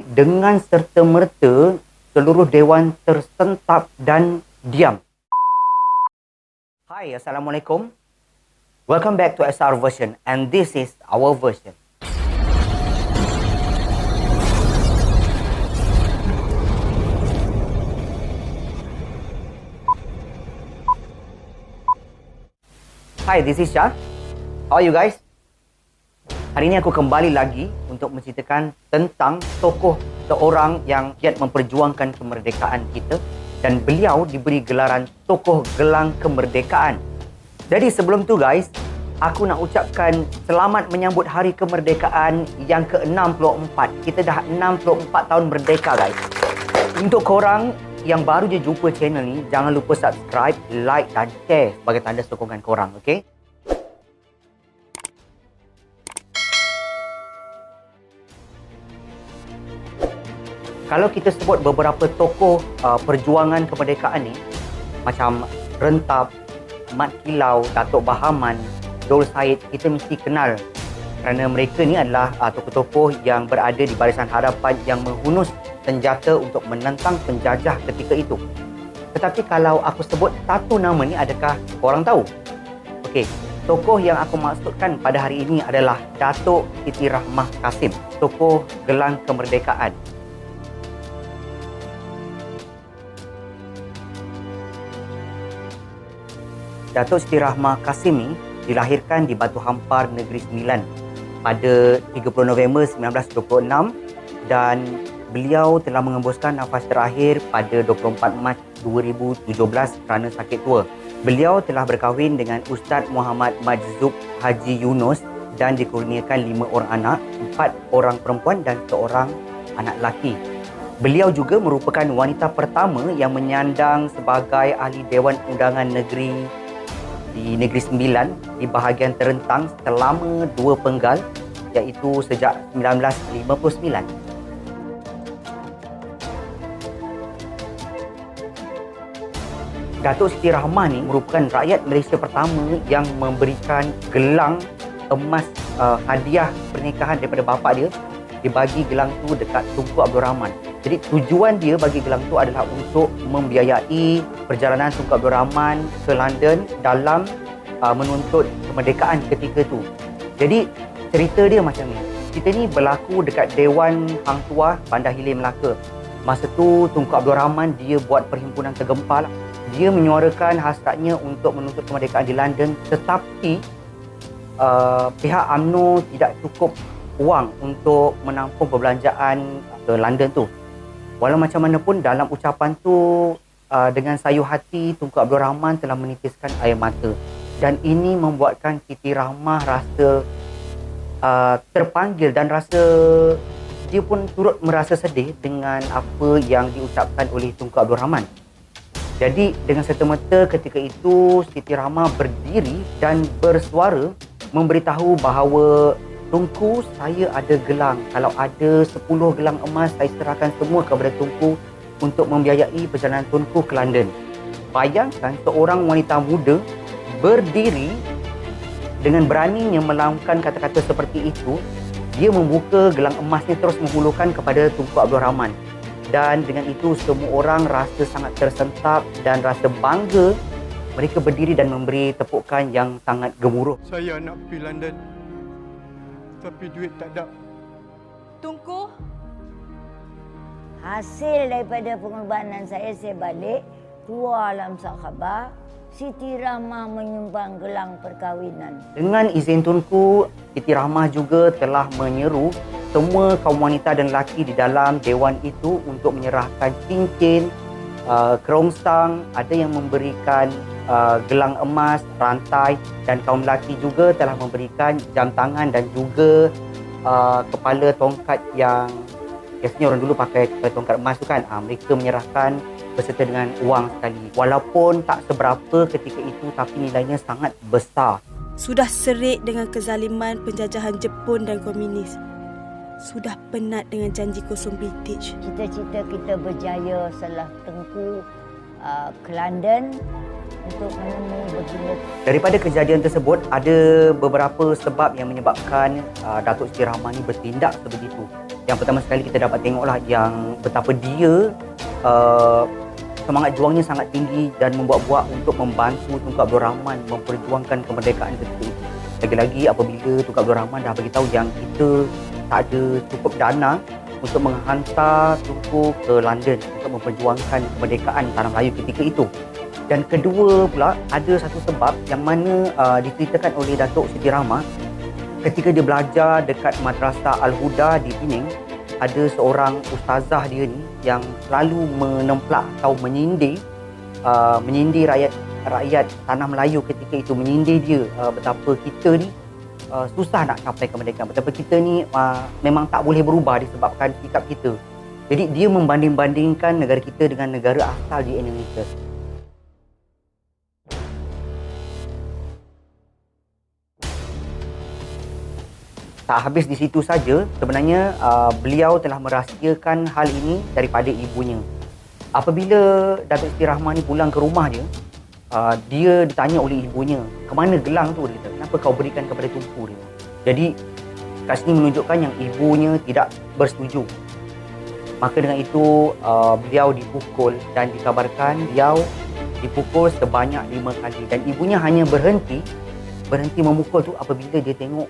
dengan serta-merta seluruh dewan tersentap dan diam. Hai, Assalamualaikum. Welcome back to SR version and this is our version. Hi, this is Shah. How are you guys? Hari ini aku kembali lagi untuk menceritakan tentang tokoh seorang yang giat memperjuangkan kemerdekaan kita dan beliau diberi gelaran tokoh gelang kemerdekaan. Jadi sebelum tu guys, aku nak ucapkan selamat menyambut hari kemerdekaan yang ke-64. Kita dah 64 tahun merdeka guys. Untuk korang yang baru je jumpa channel ni, jangan lupa subscribe, like dan share sebagai tanda sokongan korang, okey? Kalau kita sebut beberapa tokoh perjuangan kemerdekaan ni, macam Rentap, Mat Kilau, Datuk Bahaman, Dol Said, kita mesti kenal kerana mereka ni adalah tokoh-tokoh yang berada di barisan hadapan yang menghunus senjata untuk menentang penjajah ketika itu. Tetapi kalau aku sebut satu nama ni, adakah korang tahu? Okey, tokoh yang aku maksudkan pada hari ini adalah Datuk Siti Rahmah Kasim, tokoh gelang kemerdekaan. Datuk Siti Rahmah Kasim ni dilahirkan di Batu Hampar, Negeri Sembilan pada 30 November 1926 dan beliau telah mengembuskan nafas terakhir pada 24 Mac 2017 kerana sakit tua. Beliau telah berkahwin dengan Ustaz Muhammad Majzub Haji Yunus dan dikurniakan 5 orang anak, 4 orang perempuan dan 1 anak lelaki. Beliau juga merupakan wanita pertama yang menyandang sebagai ahli Dewan Undangan Negeri di Negeri Sembilan di bahagian terentang selama 2 penggal iaitu sejak 1959. Datuk Siti Rahmah ni merupakan rakyat Malaysia pertama yang memberikan gelang emas hadiah pernikahan daripada bapa dia. Dia bagi gelang tu dekat Tunku Abdul Rahman. Jadi tujuan dia bagi gelang tu adalah untuk membiayai perjalanan Tunku Abdul Rahman ke London dalam menuntut kemerdekaan ketika tu. Jadi cerita dia macam ni. Cerita ni berlaku dekat Dewan Hang Tuah Bandar Hilir Melaka. Masa tu Tunku Abdul Rahman dia buat perhimpunan tergempar. Dia menyuarakan hasratnya untuk menuntut kemerdekaan di London, tetapi pihak UMNO tidak cukup wang untuk menampung perbelanjaan ke London tu. Walau macam mana pun dalam ucapan tu dengan sayu hati Tunku Abdul Rahman telah menitiskan air mata dan ini membuatkan Siti Rahmah rasa terpanggil dan rasa dia pun turut merasa sedih dengan apa yang diucapkan oleh Tunku Abdul Rahman. Jadi dengan serta-merta ketika itu Siti Rahmah berdiri dan bersuara memberitahu bahawa Tunku, saya ada gelang. Kalau ada 10 gelang emas, saya serahkan semua kepada Tunku untuk membiayai perjalanan Tunku ke London. Bayangkan seorang wanita muda berdiri dengan beraninya melakukan kata-kata seperti itu. Dia membuka gelang emasnya terus menghulurkan kepada Tunku Abdul Rahman. Dan dengan itu semua orang rasa sangat tersentak dan rasa bangga. Mereka berdiri dan memberi tepukan yang sangat gemuruh. Saya nak pergi London, tapi duit tak ada. Tunku, Hasil daripada pengorbanan saya balik, keluar dalam surat khabar, Siti Rahmah menyumbang gelang perkahwinan. Dengan izin Tunku, Siti Rahmah juga telah menyeru semua kaum wanita dan lelaki di dalam dewan itu untuk menyerahkan cincin, kerongsang, ada yang memberikan gelang emas, rantai dan kaum lelaki juga telah memberikan jam tangan dan juga kepala tongkat yang biasanya orang dulu pakai kepala tongkat emas tu kan. Mereka menyerahkan beserta dengan wang sekali. Walaupun tak seberapa ketika itu tapi nilainya sangat besar. sudah serik dengan kezaliman penjajahan Jepun dan komunis. Sudah penat dengan janji kosong British. Cita-cita kita berjaya setelah Tengku ke London untuk menemui baginda. Daripada kejadian tersebut, ada beberapa sebab yang menyebabkan Datuk Siti Rahmah ni bertindak sebegitu. Yang pertama sekali kita dapat tengoklah yang betapa dia semangat juangnya sangat tinggi dan membuat-buat untuk membantu Tunku Abdul Rahman memperjuangkan kemerdekaan ketika itu. Lagi-lagi apabila Tunku Abdul Rahman dah beritahu yang kita tak ada cukup dana untuk menghantar Tunku ke London untuk memperjuangkan kemerdekaan tanah Melayu ketika itu. Dan kedua pula, ada satu sebab yang mana diceritakan oleh Datuk Siti Rahmah ketika dia belajar dekat Madrasah Al-Huda di Pening. Ada seorang ustazah dia ni yang selalu menemplak atau menyindir rakyat tanah Melayu ketika itu, menyindir dia betapa kita ni susah nak capai kemerdekaan, betapa kita ni memang tak boleh berubah disebabkan sikap kita. Jadi dia membanding-bandingkan negara kita dengan negara asal di Indonesia. Tak habis di situ saja, sebenarnya beliau telah merahsiakan hal ini daripada ibunya. Apabila Datuk Siti Rahmah ni pulang ke rumah dia, dia ditanya oleh ibunya, ke mana gelang tu? Dia kata, kenapa kau berikan kepada Tunku? Dia. Jadi kat sini menunjukkan yang ibunya tidak bersetuju. Maka dengan itu beliau dipukul dan dikabarkan beliau dipukul sebanyak 5 kali. Dan ibunya hanya berhenti memukul tu apabila dia tengok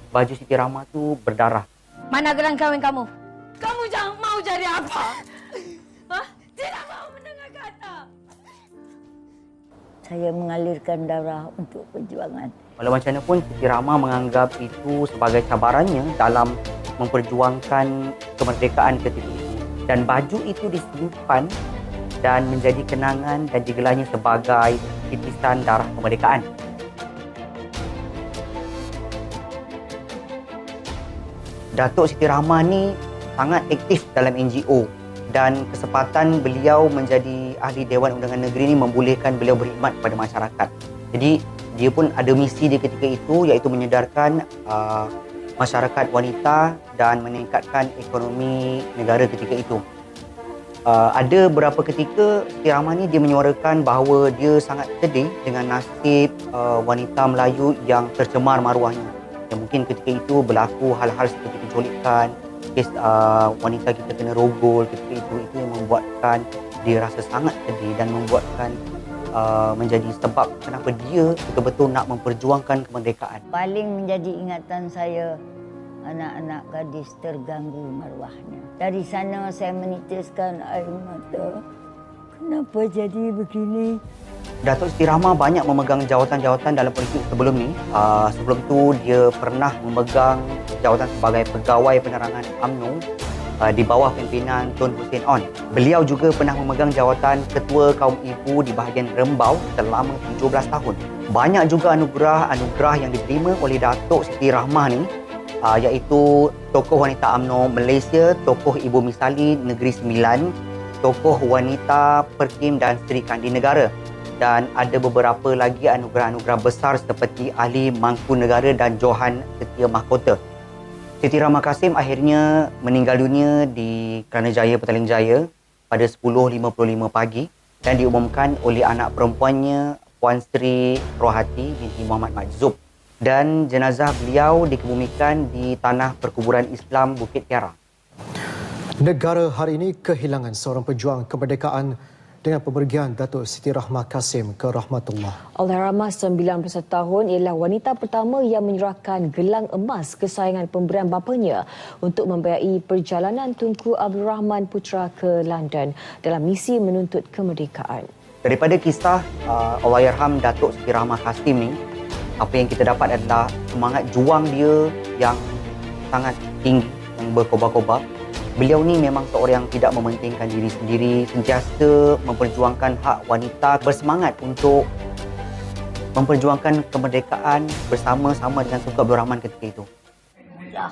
baju Siti Rahmah tu berdarah. Mana gelang kahwin kamu? Kamu jangan mau jadi apa? Hah? Tidak mau mendengar kata. Saya mengalirkan darah untuk perjuangan. Walau macam mana pun, Siti Rahmah menganggap itu sebagai cabarannya dalam memperjuangkan kemerdekaan ketika itu. Dan baju itu disimpan dan menjadi kenangan dan digelarnya sebagai titisan darah kemerdekaan. Datuk Siti Rahmah ni sangat aktif dalam NGO dan kesempatan beliau menjadi ahli Dewan Undangan Negeri ni membolehkan beliau berkhidmat kepada masyarakat. Jadi dia pun ada misi dia ketika itu, iaitu menyedarkan masyarakat wanita dan meningkatkan ekonomi negara ketika itu. Ada beberapa ketika Siti Rahmah ni dia menyuarakan bahawa dia sangat sedih dengan nasib wanita Melayu yang tercemar maruahnya. Yang mungkin ketika itu berlaku hal-hal seperti penculikan, kes wanita kita kena rogol ketika itu yang membuatkan dia rasa sangat sedih dan membuatkan menjadi sebab kenapa dia betul-betul nak memperjuangkan kemerdekaan. Paling menjadi ingatan saya, anak-anak gadis terganggu maruahnya. Dari sana saya menitiskan air mata. Kenapa jadi begini? Datuk Siti Rahmah banyak memegang jawatan-jawatan dalam politik sebelum ni. Sebelum tu dia pernah memegang jawatan sebagai pegawai penerangan UMNO di bawah pimpinan Tun Hussein On. Beliau juga pernah memegang jawatan Ketua Kaum Ibu di bahagian Rembau selama 17 tahun. Banyak juga anugerah yang diterima oleh Datuk Siti Rahmah ni, iaitu Tokoh Wanita UMNO Malaysia, Tokoh Ibu Misali Negeri Sembilan, Tokoh Wanita Perkim dan Seri Kandi Negara. Dan ada beberapa lagi anugerah-anugerah besar seperti Ahli Mangku Negara dan Johan Setia Mahkota. Siti Rahmah Kasim akhirnya meninggal dunia di Kerana Jaya, Petaling Jaya pada 10.55 pagi dan diumumkan oleh anak perempuannya Puan Sri Rohati binti Muhammad Majzub. Dan jenazah beliau dikebumikan di Tanah Perkuburan Islam Bukit Kiara. Negara hari ini kehilangan seorang pejuang kemerdekaan dengan pemergian Datuk Siti Rahmah Kasim ke rahmatullah. Allahyarhamah 91 tahun ialah wanita pertama yang menyerahkan gelang emas kesayangan pemberian bapanya untuk membiayai perjalanan Tunku Abdul Rahman Putra ke London dalam misi menuntut kemerdekaan. Daripada kisah Allahyarham Datuk Siti Rahmah Kasim ni, apa yang kita dapat adalah semangat juang dia yang sangat tinggi, yang berkobar-kobar. Beliau ni memang seorang yang tidak mementingkan diri sendiri, sentiasa memperjuangkan hak wanita, bersemangat untuk memperjuangkan kemerdekaan bersama-sama dengan Tunku Abdul Rahman ketika itu. Ya,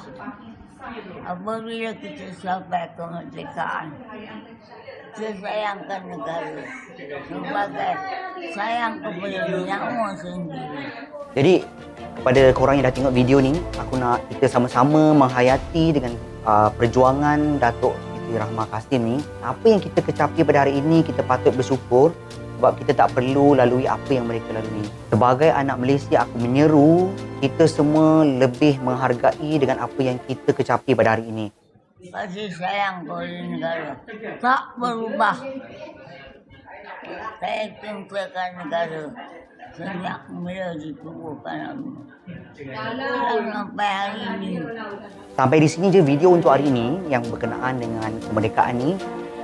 apabila kita sampai kemerdekaan, kita sayangkan negara sebagai sayang kepada nyawa sendiri. Jadi kepada korang yang dah tengok video ni, aku nak kita sama-sama menghayati dengan perjuangan Datuk Siti Rahmah Kasim ni. Apa yang kita kecapi pada hari ini, kita patut bersyukur sebab kita tak perlu lalui apa yang mereka lalui. Sebagai anak Malaysia, aku menyeru kita semua lebih menghargai dengan apa yang kita kecapi pada hari ini. kasih sayang kepada negara tak berubah. Saya cintakan negara sejak bila ditubuhkan sampai hari ini. Sampai di sini je video untuk hari ini yang berkenaan dengan kemerdekaan ni.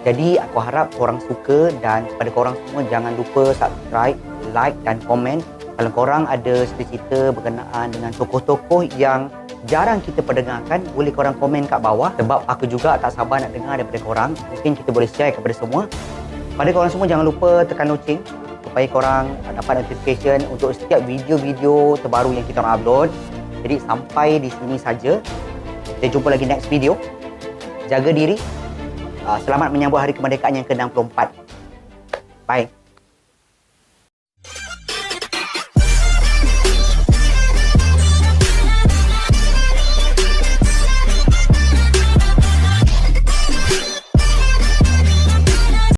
Jadi aku harap korang suka dan kepada korang semua jangan lupa subscribe, like dan komen. Kalau korang ada cerita-cerita berkenaan dengan tokoh-tokoh yang jarang kita perdengarkan, boleh korang komen kat bawah sebab aku juga tak sabar nak dengar daripada korang. Mungkin kita boleh share kepada semua. Pada korang semua jangan lupa tekan loceng supaya korang dapat notification untuk setiap video-video terbaru yang kita orang upload. Jadi sampai di sini saja. Kita jumpa lagi next video. Jaga diri. Selamat menyambut Hari Kemerdekaan yang ke-64. Bye.